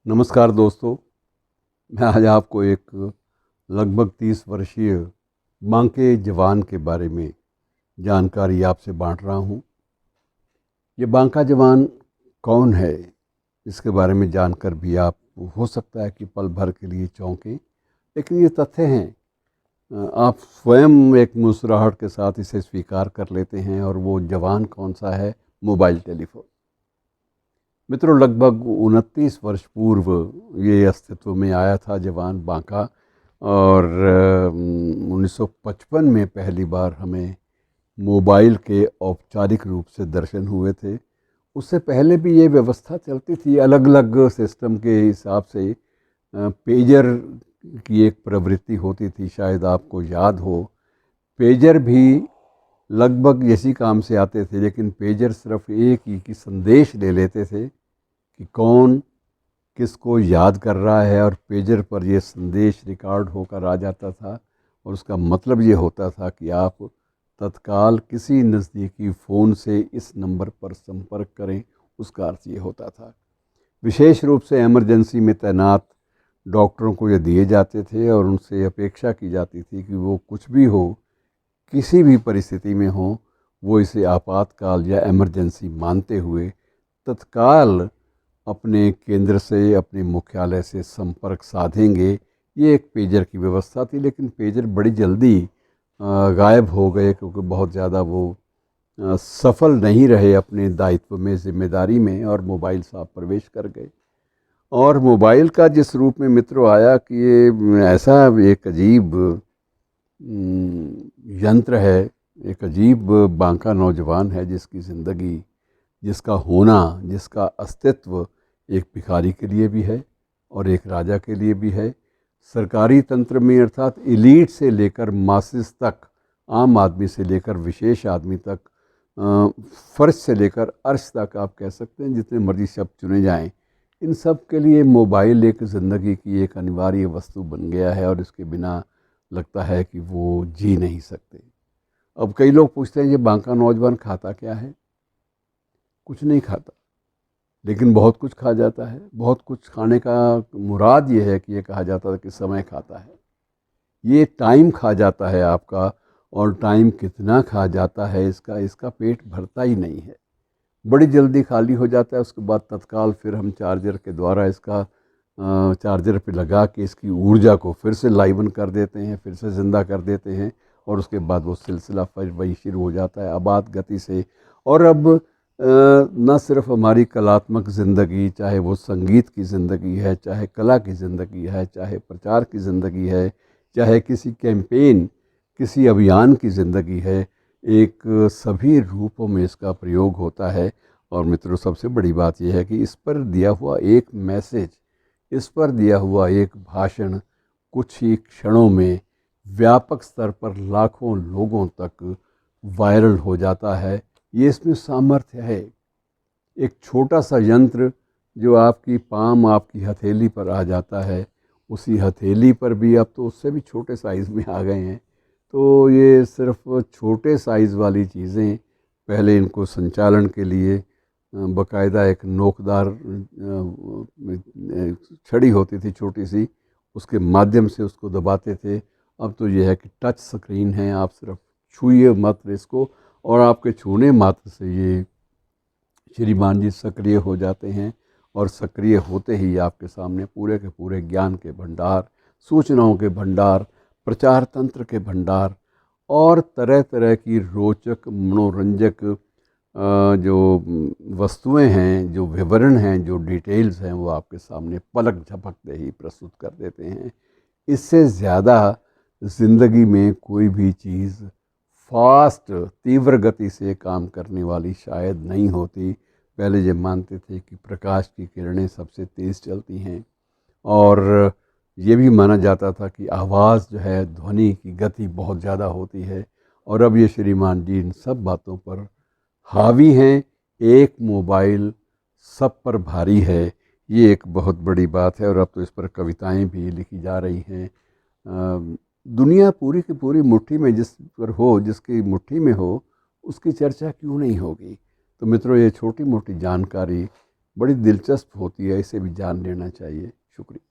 नमस्कार दोस्तों। मैं आज आपको एक लगभग 30 वर्षीय बांके जवान के बारे में जानकारी आपसे बांट रहा हूं। ये बांका जवान कौन है, इसके बारे में जानकर भी आप हो सकता है कि पल भर के लिए चौंकें, लेकिन ये तथ्य हैं। आप स्वयं एक मुस्कुराहट के साथ इसे स्वीकार कर लेते हैं। और वो जवान कौन सा है? Mobile telephone. मित्रों, लगभग 29 वर्ष पूर्व ये अस्तित्व में आया था जवान बांका। और 1955 में पहली बार हमें मोबाइल के औपचारिक रूप से दर्शन हुए थे। उससे पहले भी ये व्यवस्था चलती थी, अलग अलग सिस्टम के हिसाब से। पेजर की एक प्रवृत्ति होती थी, शायद आपको याद हो। पेजर भी लगभग इसी काम से आते थे, लेकिन पेजर सिर्फ एक ही की संदेश ले लेते थे कि कौन किसको याद कर रहा है, और पेजर पर ये संदेश रिकॉर्ड होकर आ जाता था। और उसका मतलब ये होता था कि आप तत्काल किसी नज़दीकी फ़ोन से इस नंबर पर संपर्क करें। उसका अर्थ ये होता था। विशेष रूप से इमरजेंसी में तैनात डॉक्टरों को ये दिए जाते थे, और उनसे अपेक्षा की जाती थी कि वो कुछ भी हो, किसी भी परिस्थिति में हो, वो इसे आपातकाल या इमरजेंसी मानते हुए तत्काल अपने केंद्र से, अपने मुख्यालय से संपर्क साधेंगे। ये एक पेजर की व्यवस्था थी, लेकिन पेजर बड़ी जल्दी गायब हो गए, क्योंकि बहुत ज़्यादा वो सफल नहीं रहे अपने दायित्व में, जिम्मेदारी में, और मोबाइल साहब प्रवेश कर गए। और मोबाइल का जिस रूप में मित्रों आया कि ये ऐसा एक अजीब यंत्र है, एक अजीब बांका नौजवान है जिसकी ज़िंदगी, जिसका होना, जिसका अस्तित्व एक भिखारी के लिए भी है और एक राजा के लिए भी है। सरकारी तंत्र में, अर्थात एलीट से लेकर मासिस तक, आम आदमी से लेकर विशेष आदमी तक, फर्श से लेकर अर्श तक, आप कह सकते हैं जितने मर्जी शब्द चुने जाएं, इन सब के लिए मोबाइल एक ज़िंदगी की एक अनिवार्य वस्तु बन गया है, और इसके बिना लगता है कि वो जी नहीं सकते। अब कई लोग पूछते हैं ये बांका नौजवान खाता क्या है? कुछ नहीं खाता, लेकिन बहुत कुछ खा जाता है। बहुत कुछ खाने का मुराद ये है कि ये कहा जाता है कि समय खाता है। ये टाइम खा जाता है आपका, और टाइम कितना खा जाता है इसका इसका पेट भरता ही नहीं है। बड़ी जल्दी खाली हो जाता है। उसके बाद तत्काल फिर हम चार्जर के द्वारा इसका चार्जर पे लगा के इसकी ऊर्जा को फिर से लाइवन कर देते हैं, फिर से ज़िंदा कर देते हैं, और उसके बाद वो सिलसिला फिर वही शुरू हो जाता है आबाद गति से। और अब न सिर्फ हमारी कलात्मक ज़िंदगी, चाहे वो संगीत की ज़िंदगी है, चाहे कला की ज़िंदगी है, चाहे प्रचार की ज़िंदगी है, चाहे किसी कैंपेन, किसी अभियान की ज़िंदगी है, एक सभी रूपों में इसका प्रयोग होता है। और मित्रों, सबसे बड़ी बात यह है कि इस पर दिया हुआ एक मैसेज, इस पर दिया हुआ एक भाषण कुछ ही क्षणों में व्यापक स्तर पर लाखों लोगों तक वायरल हो जाता है। ये इसमें सामर्थ्य है। एक छोटा सा यंत्र जो आपकी पाम, आपकी हथेली पर आ जाता है, उसी हथेली पर भी, अब तो उससे भी छोटे साइज़ में आ गए हैं। तो ये सिर्फ छोटे साइज़ वाली चीज़ें, पहले इनको संचालन के लिए बाकायदा एक नोकदार छड़ी होती थी छोटी सी, उसके माध्यम से उसको दबाते थे। अब तो यह है कि टच स्क्रीन है, आप सिर्फ छूइए मात्र इसको, और आपके छूने मात्र से ये श्रीमान जी सक्रिय हो जाते हैं। और सक्रिय होते ही आपके सामने पूरे के पूरे ज्ञान के भंडार, सूचनाओं के भंडार, प्रचार तंत्र के भंडार, और तरह तरह की रोचक, मनोरंजक जो वस्तुएं हैं, जो विवरण हैं, जो डिटेल्स हैं, वो आपके सामने पलक झपकते ही प्रस्तुत कर देते हैं। इससे ज़्यादा ज़िंदगी में कोई भी चीज़ फास्ट, तीव्र गति से काम करने वाली शायद नहीं होती। पहले ये मानते थे कि प्रकाश की किरणें सबसे तेज़ चलती हैं, और ये भी माना जाता था कि आवाज़ जो है, ध्वनि की गति बहुत ज़्यादा होती है। और अब ये श्रीमान जी इन सब बातों पर हावी हैं। एक मोबाइल सब पर भारी है, ये एक बहुत बड़ी बात है। और अब तो इस पर कविताएं भी लिखी जा रही हैं। दुनिया पूरी की पूरी मुट्ठी में जिस पर हो, जिसकी मुट्ठी में हो, उसकी चर्चा क्यों नहीं होगी? तो मित्रों, ये छोटी मोटी जानकारी बड़ी दिलचस्प होती है, इसे भी जान लेना चाहिए। शुक्रिया।